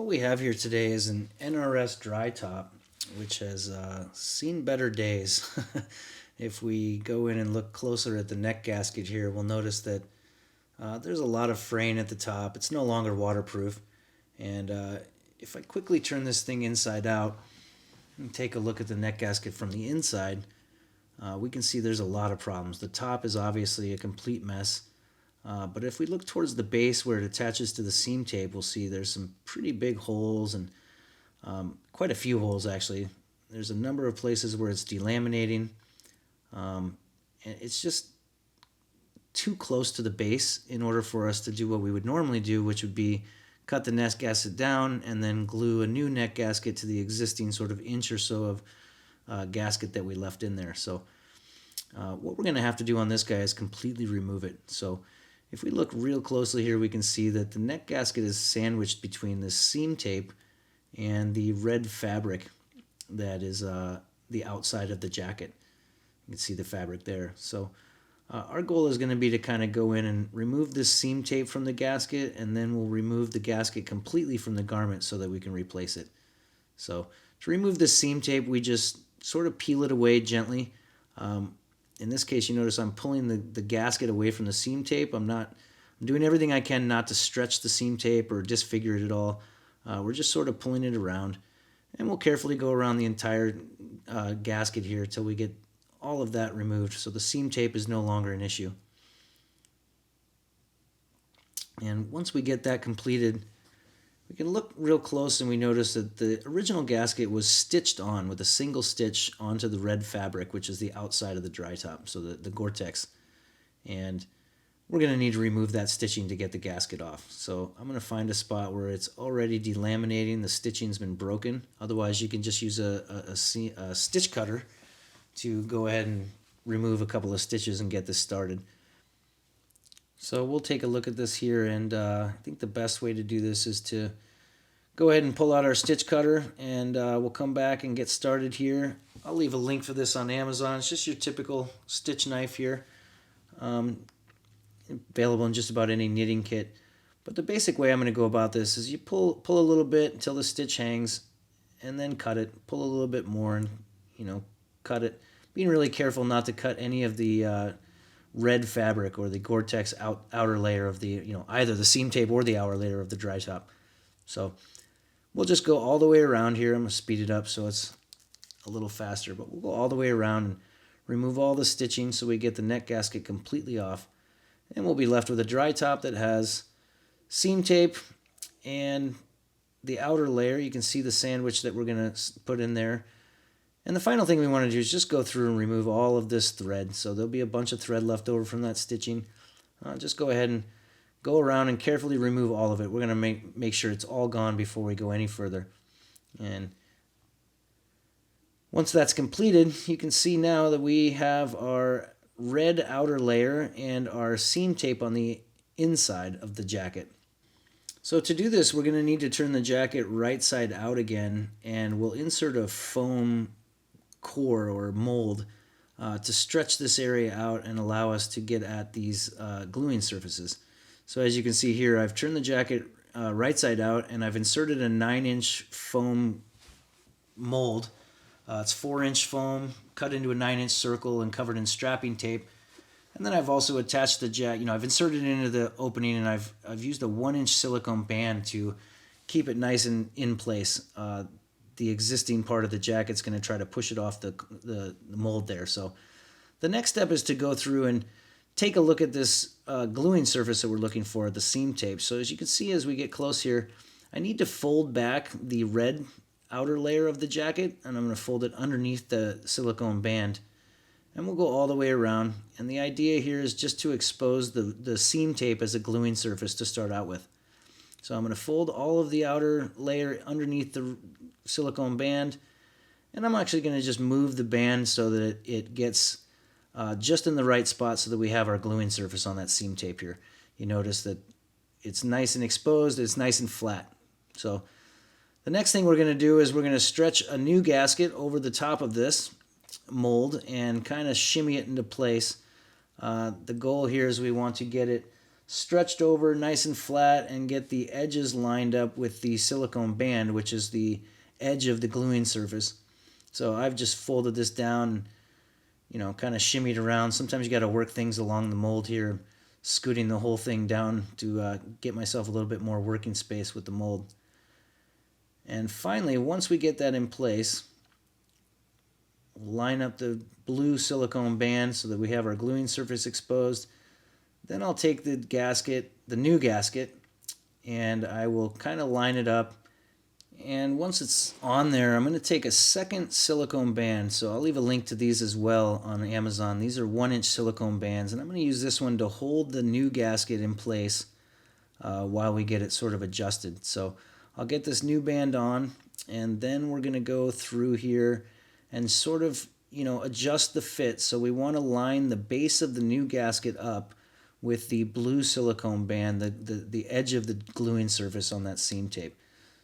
What we have here today is an NRS Dry top, which has seen better days. If we go in and look closer at the neck gasket here, we'll notice that there's a lot of fraying at the top. It's no longer waterproof. And if I quickly turn this thing inside out and take a look at the neck gasket from the inside, we can see there's a lot of problems. The top is obviously a complete mess. But if we look towards the base where it attaches to the seam tape, we'll see there's some pretty big holes and quite a few holes actually. There's a number of places where it's delaminating. And it's just too close to the base in order for us to do what we would normally do, which would be cut the neck gasket down and then glue a new neck gasket to the existing sort of inch or so of gasket that we left in there. So what we're going to have to do on this guy is completely remove it. So if we look real closely here, we can see that the neck gasket is sandwiched between the seam tape and the red fabric that is the outside of the jacket. You can see the fabric there. So our goal is going to be to kind of go in and remove this seam tape from the gasket, and then we'll remove the gasket completely from the garment so that we can replace it. So to remove the seam tape, we just sort of peel it away gently. In this case, you notice I'm pulling the gasket away from the seam tape. I'm doing everything I can not to stretch the seam tape or disfigure it at all. We're just sort of pulling it around, and we'll carefully go around the entire gasket here till we get all of that removed, so the seam tape is no longer an issue. And once we get that completed, we can look real close and we notice that the original gasket was stitched on with a single stitch onto the red fabric, which is the outside of the dry top, so the Gore-Tex. And we're going to need to remove that stitching to get the gasket off. So I'm going to find a spot where it's already delaminating, the stitching's been broken. Otherwise, you can just use a stitch cutter to go ahead and remove a couple of stitches and get this started. So we'll take a look at this here, and I think the best way to do this is to go ahead and pull out our stitch cutter, and we'll come back and get started here. I'll leave a link for this on Amazon. It's just your typical stitch knife here, available in just about any knitting kit. But the basic way I'm going to go about this is you pull a little bit until the stitch hangs, and then cut it. Pull a little bit more, and cut it. Being really careful not to cut any of the red fabric or the Gore-Tex outer layer of the, either the seam tape or the outer layer of the dry top. So we'll just go all the way around here. I'm going to speed it up so it's a little faster, but we'll go all the way around and remove all the stitching so we get the neck gasket completely off. And we'll be left with a dry top that has seam tape and the outer layer. You can see the sandwich that we're going to put in there. And the final thing we want to do is just go through and remove all of this thread. So there'll be a bunch of thread left over from that stitching. Just go ahead and go around and carefully remove all of it. We're going to make sure it's all gone before we go any further. And once that's completed, you can see now that we have our red outer layer and our seam tape on the inside of the jacket. So to do this, we're going to need to turn the jacket right side out again, and we'll insert a foam core or mold to stretch this area out and allow us to get at these gluing surfaces. So as you can see here, I've turned the jacket right side out, and I've inserted a 9-inch foam mold. It's 4-inch foam cut into a 9-inch circle and covered in strapping tape. And then I've also attached the jacket. I've inserted it into the opening, and I've used a 1-inch silicone band to keep it nice and in place. The existing part of the jacket's going to try to push it off the mold there. So the next step is to go through and take a look at this gluing surface that we're looking for, the seam tape. So as you can see as we get close here, I need to fold back the red outer layer of the jacket, and I'm going to fold it underneath the silicone band. And we'll go all the way around. And the idea here is just to expose the seam tape as a gluing surface to start out with. So I'm going to fold all of the outer layer underneath the silicone band, and I'm actually going to just move the band so that it gets just in the right spot so that we have our gluing surface on that seam tape here. You notice that it's nice and exposed, it's nice and flat. So the next thing we're going to do is we're going to stretch a new gasket over the top of this mold and kind of shimmy it into place. The goal here is we want to get it stretched over nice and flat and get the edges lined up with the silicone band, which is the edge of the gluing surface. So I've just folded this down, kind of shimmied around. Sometimes you got to work things along the mold here, scooting the whole thing down to get myself a little bit more working space with the mold. And finally, once we get that in place, we'll line up the blue silicone band so that we have our gluing surface exposed. Then I'll take the gasket, the new gasket, and I will kind of line it up. And once it's on there, I'm going to take a second silicone band. So I'll leave a link to these as well on Amazon. These are 1-inch silicone bands, and I'm going to use this one to hold the new gasket in place while we get it sort of adjusted. So I'll get this new band on, and then we're going to go through here and sort of, adjust the fit. So we want to line the base of the new gasket up with the blue silicone band, the edge of the gluing surface on that seam tape.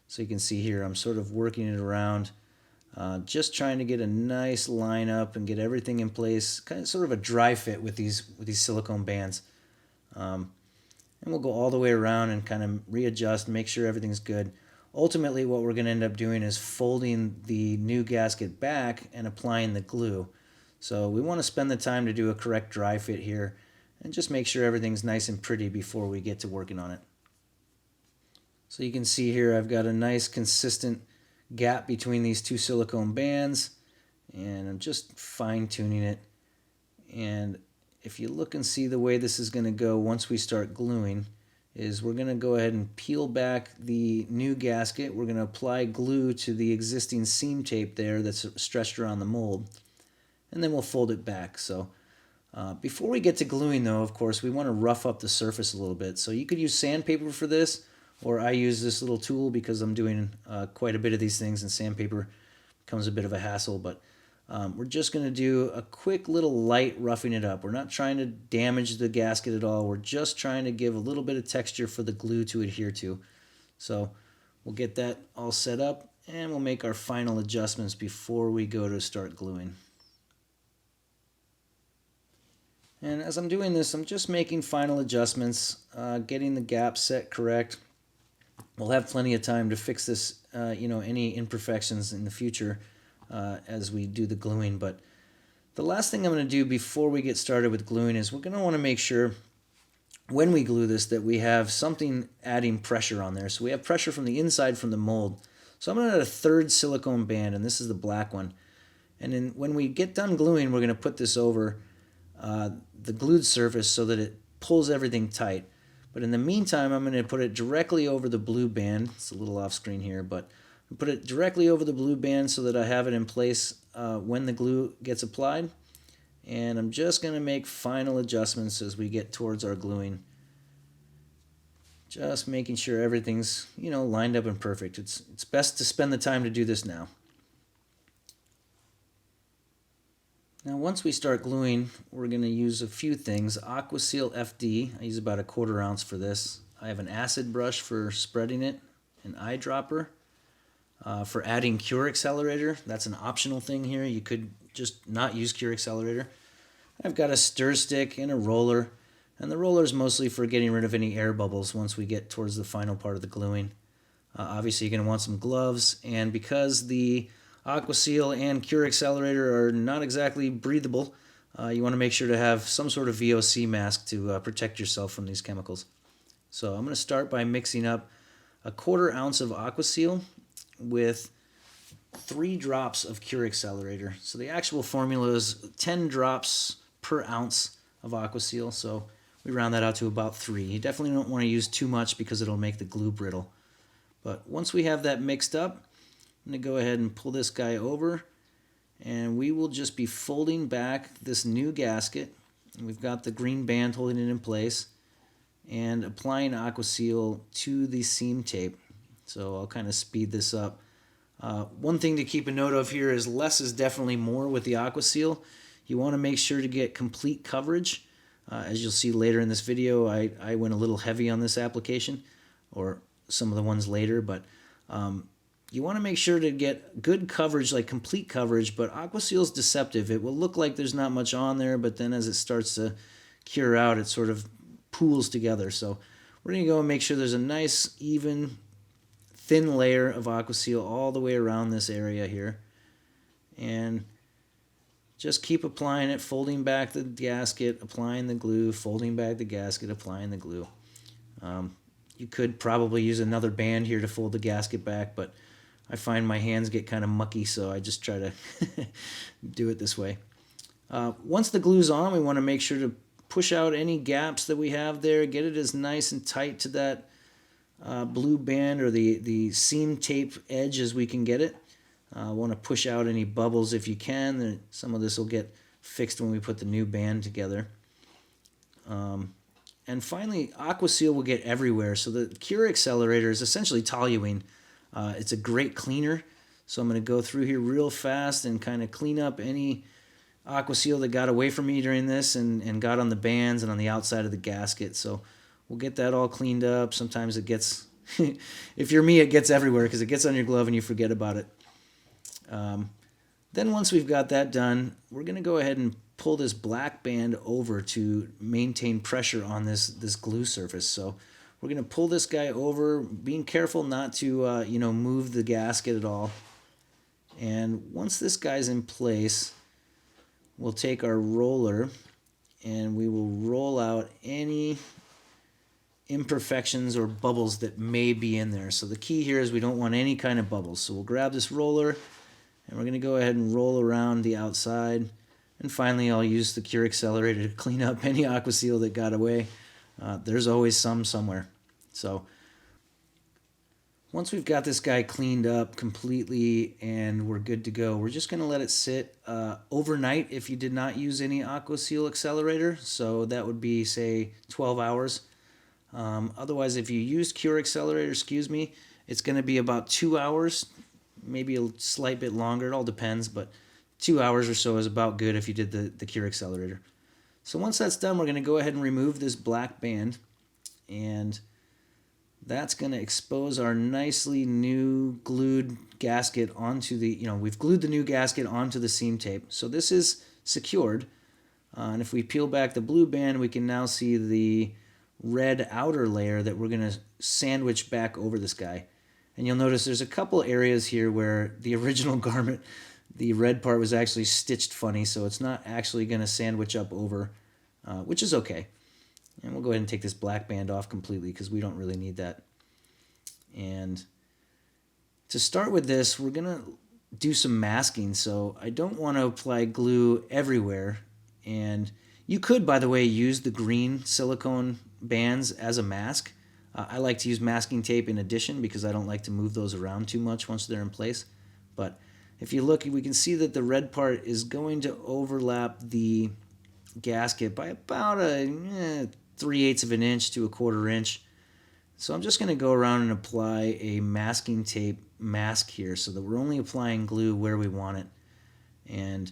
So you can see here, I'm sort of working it around, just trying to get a nice line up and get everything in place, kind of sort of a dry fit with these silicone bands. And we'll go all the way around and kind of readjust, make sure everything's good. Ultimately, what we're going to end up doing is folding the new gasket back and applying the glue. So we want to spend the time to do a correct dry fit here and just make sure everything's nice and pretty before we get to working on it. So you can see here I've got a nice consistent gap between these two silicone bands, and I'm just fine-tuning it. And if you look and see the way this is going to go once we start gluing, is we're going to go ahead and peel back the new gasket. We're going to apply glue to the existing seam tape there that's stretched around the mold, and then we'll fold it back. So before we get to gluing though, of course, we want to rough up the surface a little bit. So you could use sandpaper for this, or I use this little tool because I'm doing quite a bit of these things, and sandpaper becomes a bit of a hassle. But we're just going to do a quick little light roughing it up. We're not trying to damage the gasket at all. We're just trying to give a little bit of texture for the glue to adhere to. So we'll get that all set up, and we'll make our final adjustments before we go to start gluing. And as I'm doing this, I'm just making final adjustments, getting the gap set correct. We'll have plenty of time to fix this, any imperfections in the future as we do the gluing. But the last thing I'm going to do before we get started with gluing is we're going to want to make sure when we glue this that we have something adding pressure on there. So we have pressure from the inside from the mold. So I'm going to add a third silicone band, and this is the black one. And then when we get done gluing, we're going to put this over the glued surface so that it pulls everything tight. But in the meantime, I'm going to put it directly over the blue band. It's a little off screen here, but put it directly over the blue band so that I have it in place when the glue gets applied. And I'm just going to make final adjustments as we get towards our gluing. Just making sure everything's, lined up and perfect. It's best to spend the time to do this now. Now once we start gluing, we're going to use a few things. Aquaseal FD, I use about a 1/4 ounce for this. I have an acid brush for spreading it, an eyedropper. For adding Cure Accelerator, that's an optional thing here. You could just not use Cure Accelerator. I've got a stir stick and a roller, and the roller is mostly for getting rid of any air bubbles once we get towards the final part of the gluing. Obviously you're going to want some gloves, and because the Aquaseal and Cure Accelerator are not exactly breathable, you want to make sure to have some sort of VOC mask to protect yourself from these chemicals. So I'm going to start by mixing up a 1/4 ounce of Aquaseal with 3 drops of Cure Accelerator. So the actual formula is 10 drops per ounce of Aquaseal, so we round that out to about 3. You definitely don't want to use too much because it'll make the glue brittle. But once we have that mixed up, I'm going to go ahead and pull this guy over, and we will just be folding back this new gasket. And we've got the green band holding it in place, and applying Aquaseal to the seam tape. So I'll kind of speed this up. One thing to keep a note of here is less is definitely more with the Aquaseal. You want to make sure to get complete coverage. As you'll see later in this video, I went a little heavy on this application, or some of the ones later, but you want to make sure to get good coverage, like complete coverage, but Aquaseal is deceptive. It will look like there's not much on there, but then as it starts to cure out, it sort of pools together. So we're going to go and make sure there's a nice, even, thin layer of Aquaseal all the way around this area here. And just keep applying it, folding back the gasket, applying the glue, folding back the gasket, applying the glue. You could probably use another band here to fold the gasket back, but I find my hands get kind of mucky, so I just try to do it this way. Once the glue's on, we want to make sure to push out any gaps that we have there, get it as nice and tight to that blue band or the seam tape edge as we can get it. Want to push out any bubbles if you can. Some of this will get fixed when we put the new band together. And finally, Aquaseal will get everywhere. So the Cure Accelerator is essentially toluene. It's a great cleaner. So I'm going to go through here real fast and kind of clean up any Aquaseal that got away from me during this and got on the bands and on the outside of the gasket. So we'll get that all cleaned up. Sometimes it gets, if you're me, it gets everywhere because it gets on your glove and you forget about it. Then once we've got that done, we're going to go ahead and pull this black band over to maintain pressure on this glue surface. So we're going to pull this guy over, being careful not to move the gasket at all. And once this guy's in place, we'll take our roller and we will roll out any imperfections or bubbles that may be in there. So the key here is we don't want any kind of bubbles. So we'll grab this roller and we're going to go ahead and roll around the outside. And finally, I'll use the Cure Accelerator to clean up any Aquaseal that got away. There's always some somewhere. So once we've got this guy cleaned up completely and we're good to go, we're just going to let it sit overnight if you did not use any Aquaseal Accelerator. So that would be, say, 12 hours. Otherwise, if you used Cure Accelerator, it's going to be about 2 hours, maybe a slight bit longer. It all depends, but 2 hours or so is about good if you did the Cure Accelerator. So once that's done, we're going to go ahead and remove this black band, and that's going to expose our nicely new glued gasket onto we've glued the new gasket onto the seam tape. So this is secured, and if we peel back the blue band, we can now see the red outer layer that we're going to sandwich back over this guy. And you'll notice there's a couple areas here where the original garment, the red part was actually stitched funny, so it's not actually going to sandwich up over, which is okay. And we'll go ahead and take this black band off completely because we don't really need that. And to start with this, we're going to do some masking. So I don't want to apply glue everywhere. And you could, by the way, use the green silicone bands as a mask. I like to use masking tape in addition because I don't like to move those around too much once they're in place. But if you look, we can see that the red part is going to overlap the gasket by about 3/8 of an inch to 1/4 inch. So I'm just going to go around and apply a masking tape mask here so that we're only applying glue where we want it. And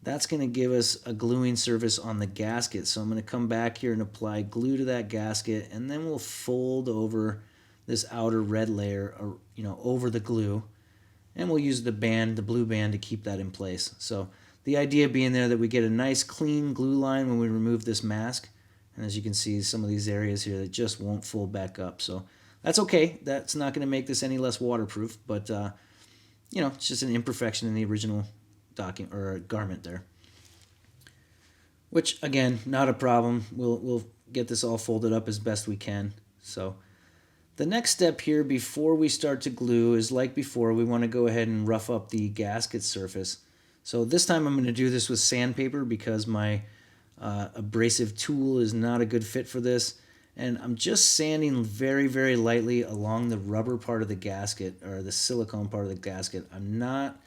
that's going to give us a gluing surface on the gasket. So I'm going to come back here and apply glue to that gasket, and then we'll fold over this outer red layer, over the glue, and we'll use the blue band, to keep that in place. So the idea being there that we get a nice clean glue line when we remove this mask. And as you can see, some of these areas here that just won't fold back up. So that's okay. That's not going to make this any less waterproof, but it's just an imperfection in the original document or garment there. Which, again, not a problem. We'll get this all folded up as best we can. So the next step here before we start to glue is, like before, we want to go ahead and rough up the gasket surface. So this time I'm going to do this with sandpaper because my abrasive tool is not a good fit for this. And I'm just sanding very, very lightly along the rubber part of the gasket, or the silicone part of the gasket. I'm not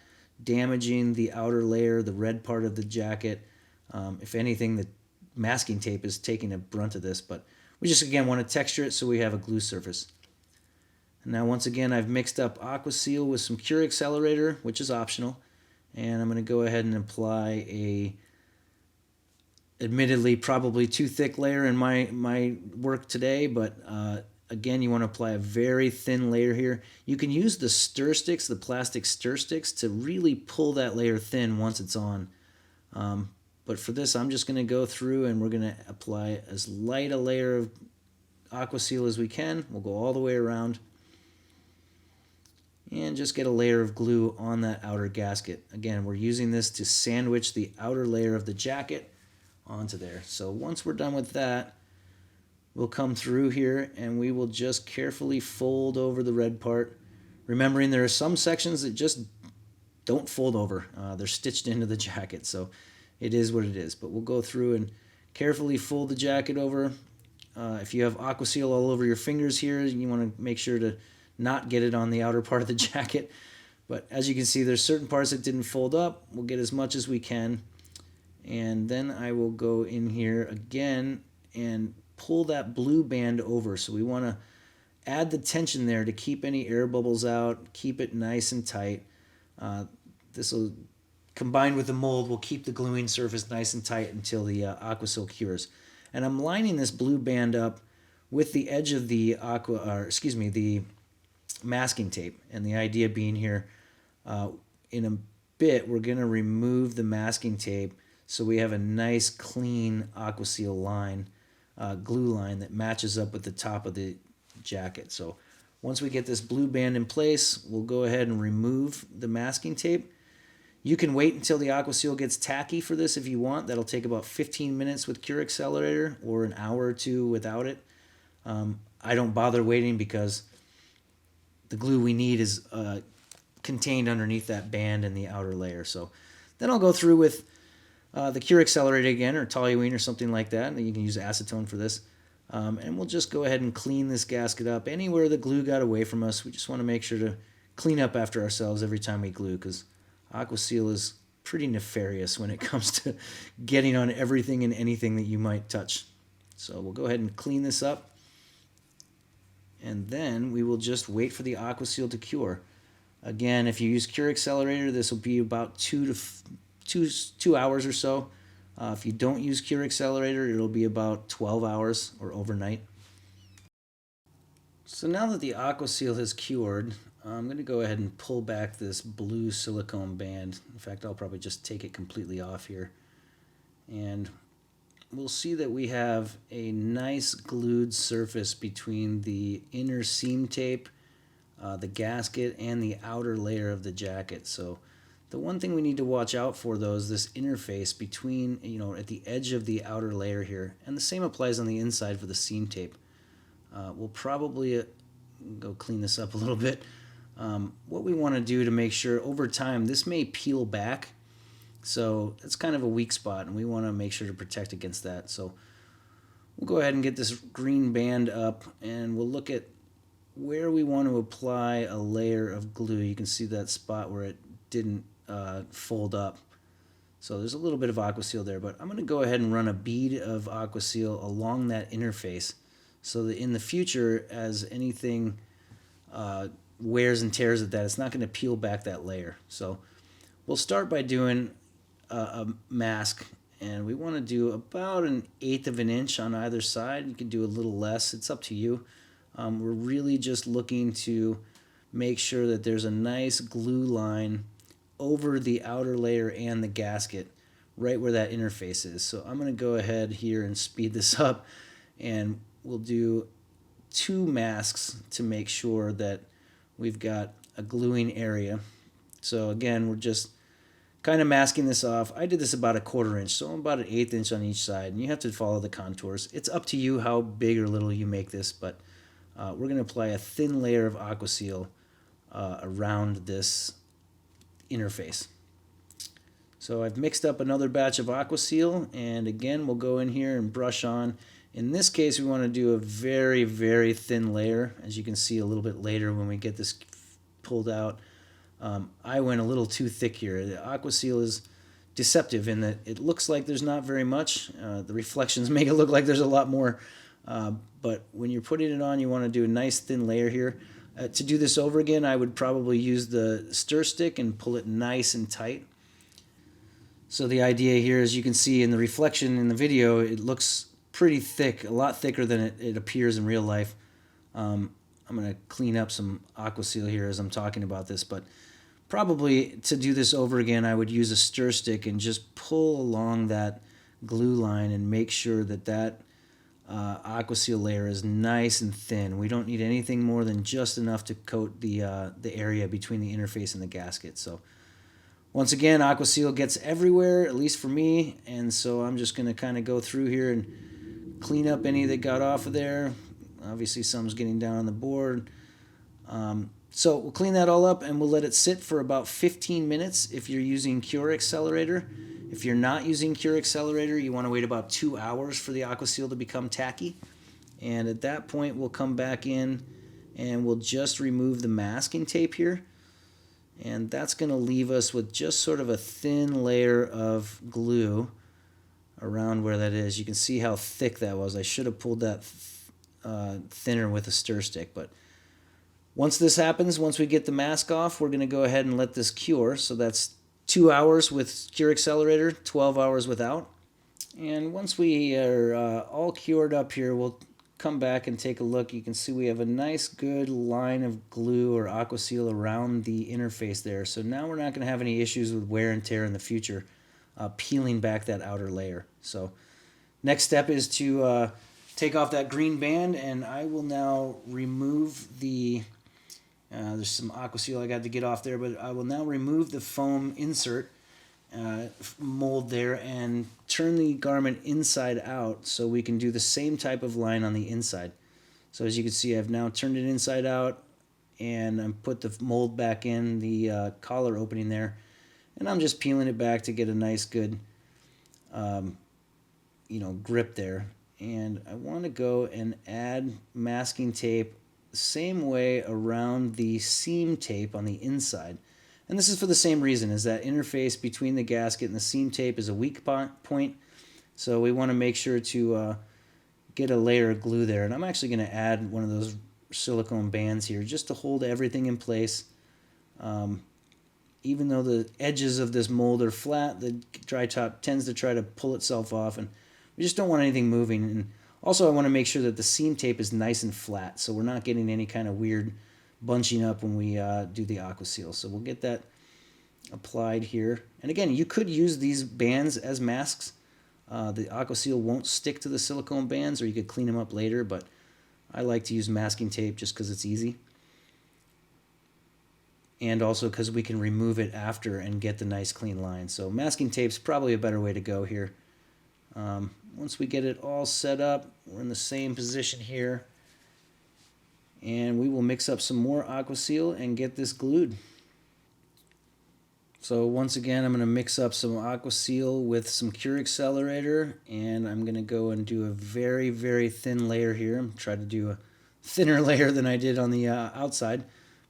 damaging the outer layer, the red part of the jacket. If anything, the masking tape is taking a brunt of this, but we just, again, want to texture it so we have a glue surface. And now, once again, I've mixed up Aquaseal with some Cure Accelerator, which is optional, and I'm going to go ahead and apply a, admittedly, probably too thick layer in my work today, but again, you want to apply a very thin layer here. You can use the stir sticks, the plastic stir sticks, to really pull that layer thin once it's on. But for this, I'm just going to go through and we're going to apply as light a layer of Aquaseal as we can. We'll go all the way around and just get a layer of glue on that outer gasket. Again, we're using this to sandwich the outer layer of the jacket onto there. So once we're done with that, we'll come through here and we will just carefully fold over the red part. Remembering there are some sections that just don't fold over. They're stitched into the jacket, so it is what it is. But we'll go through and carefully fold the jacket over. If you have Aquaseal all over your fingers here, you want to make sure to not get it on the outer part of the jacket. But as you can see, there's certain parts that didn't fold up. We'll get as much as we can. And then I will go in here again and pull that blue band over. So we want to add the tension there to keep any air bubbles out, keep it nice and tight. This will, combined with the mold, will keep the gluing surface nice and tight until the Aquaseal cures. And I'm lining this blue band up with the edge of the the masking tape. And the idea being here, in a bit, we're going to remove the masking tape so we have a nice clean Aquaseal line, glue line that matches up with the top of the jacket. So once we get this blue band in place, we'll go ahead and remove the masking tape. You can wait until the Aquaseal gets tacky for this if you want. That'll take about 15 minutes with Cure Accelerator or an hour or two without it. I don't bother waiting because the glue we need is contained underneath that band in the outer layer. So then I'll go through with the Cure Accelerator again, or toluene or something like that. And you can use acetone for this. And we'll just go ahead and clean this gasket up. Anywhere the glue got away from us, we just want to make sure to clean up after ourselves every time we glue, because Aquaseal is pretty nefarious when it comes to getting on everything and anything that you might touch. So we'll go ahead and clean this up. And then we will just wait for the Aquaseal to cure. Again, if you use Cure Accelerator, this will be about 2 hours or so. If you don't use Cure Accelerator, it'll be about 12 hours or overnight. So now that the Aquaseal has cured, I'm going to go ahead and pull back this blue silicone band. In fact, I'll probably just take it completely off here. And we'll see that we have a nice glued surface between the inner seam tape, the gasket, and the outer layer of the jacket. So the one thing we need to watch out for, though, is this interface between, at the edge of the outer layer here. And the same applies on the inside for the seam tape. We'll probably go clean this up a little bit. What we want to do to make sure over time, this may peel back. So it's kind of a weak spot, and we want to make sure to protect against that. So we'll go ahead and get this green band up, and we'll look at where we want to apply a layer of glue. You can see that spot where it didn't fold up. So there's a little bit of Aquaseal there, but I'm going to go ahead and run a bead of Aquaseal along that interface so that in the future, as anything wears and tears at that, it's not going to peel back that layer. So we'll start by doing a mask, and we want to do about 1/8 of an inch on either side. You can do a little less, it's up to you. We're really just looking to make sure that there's a nice glue line over the outer layer and the gasket right where that interface is. So I'm going to go ahead here and speed this up, and we'll do 2 masks to make sure that we've got a gluing area. So again, we're just kind of masking this off. I did this about 1/4 inch, so about 1/8 inch on each side, and you have to follow the contours. It's up to you how big or little you make this, but we're going to apply a thin layer of Aquaseal around this interface. So I've mixed up another batch of Aquaseal, and again, we'll go in here and brush on. In this case, we want to do a very, very thin layer, as you can see a little bit later when we get this pulled out. I went a little too thick here. The Aquaseal is deceptive in that it looks like there's not very much. The reflections make it look like there's a lot more. But when you're putting it on, you want to do a nice thin layer here. To do this over again, I would probably use the stir stick and pull it nice and tight. So the idea here, as you can see in the reflection in the video, it looks pretty thick, a lot thicker than it appears in real life. I'm going to clean up some Aquaseal here as I'm talking about this, but probably to do this over again, I would use a stir stick and just pull along that glue line and make sure that Aquaseal layer is nice and thin. We don't need anything more than just enough to coat the area between the interface and the gasket. So once again, Aquaseal gets everywhere, at least for me, and so I'm just going to kind of go through here and clean up any that got off of there. Obviously some's getting down on the board. So we'll clean that all up and we'll let it sit for about 15 minutes if you're using Cure Accelerator. If you're not using Cure Accelerator, you want to wait about 2 hours for the Aquaseal to become tacky. And at that point, we'll come back in and we'll just remove the masking tape here. And that's going to leave us with just sort of a thin layer of glue around where that is. You can see how thick that was. I should have pulled that thinner with a stir stick. But once this happens, once we get the mask off, we're going to go ahead and let this cure. So that's 2 hours with Cure Accelerator, 12 hours without. And once we are all cured up here, we'll come back and take a look. You can see we have a nice good line of glue or Aquaseal around the interface there. So now we're not going to have any issues with wear and tear in the future, peeling back that outer layer. So next step is to take off that green band, and I will now remove the there's some Aquaseal I got to get off there, but I will now remove the foam insert mold there and turn the garment inside out so we can do the same type of line on the inside. So as you can see, I've now turned it inside out and I put the mold back in the collar opening there, and I'm just peeling it back to get a nice good grip there. And I want to go and add masking tape the same way around the seam tape on the inside. And this is for the same reason, is that interface between the gasket and the seam tape is a weak point. So we want to make sure to get a layer of glue there. And I'm actually going to add one of those silicone bands here just to hold everything in place. Even though the edges of this mold are flat, the dry top tends to try to pull itself off, and we just don't want anything moving. And also I want to make sure that the seam tape is nice and flat so we're not getting any kind of weird bunching up when we do the Aquaseal. So we'll get that applied here. And again, you could use these bands as masks. The Aquaseal won't stick to the silicone bands, or you could clean them up later, but I like to use masking tape just because it's easy. And also because we can remove it after and get the nice clean line. So masking tape's probably a better way to go here. Once we get it all set up, we're in the same position here, and we will mix up some more Aquaseal and get this glued. So once again, I'm going to mix up some Aquaseal with some Cure Accelerator, and I'm going to go and do a very, very thin layer here. I'm trying to do a thinner layer than I did on the outside.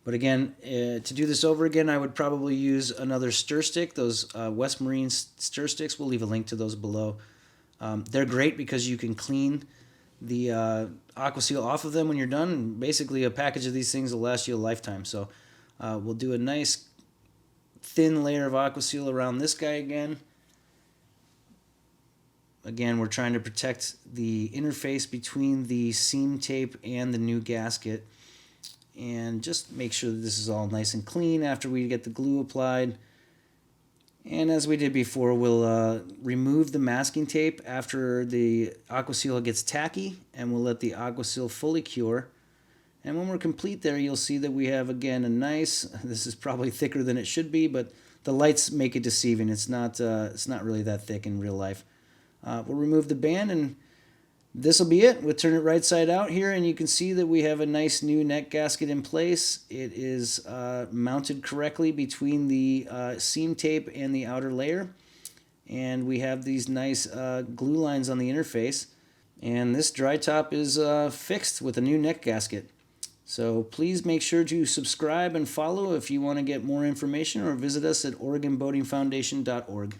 But again, to do this over again, I would probably use another stir stick. Those West Marine stir sticks, we'll leave a link to those below. They're great because you can clean the Aquaseal off of them when you're done. And basically, a package of these things will last you a lifetime. So we'll do a nice thin layer of Aquaseal around this guy again. Again, we're trying to protect the interface between the seam tape and the new gasket. And just make sure that this is all nice and clean after we get the glue applied. And as we did before, we'll remove the masking tape after the Aquaseal gets tacky, and we'll let the Aquaseal fully cure. And when we're complete there, you'll see that we have, again, a nice, this is probably thicker than it should be, but the lights make it deceiving. It's not really that thick in real life. We'll remove the band, and this will be it. We'll turn it right side out here, and you can see that we have a nice new neck gasket in place. It is mounted correctly between the seam tape and the outer layer. And we have these nice glue lines on the interface. And this dry top is fixed with a new neck gasket. So please make sure to subscribe and follow if you want to get more information, or visit us at OregonBoatingFoundation.org.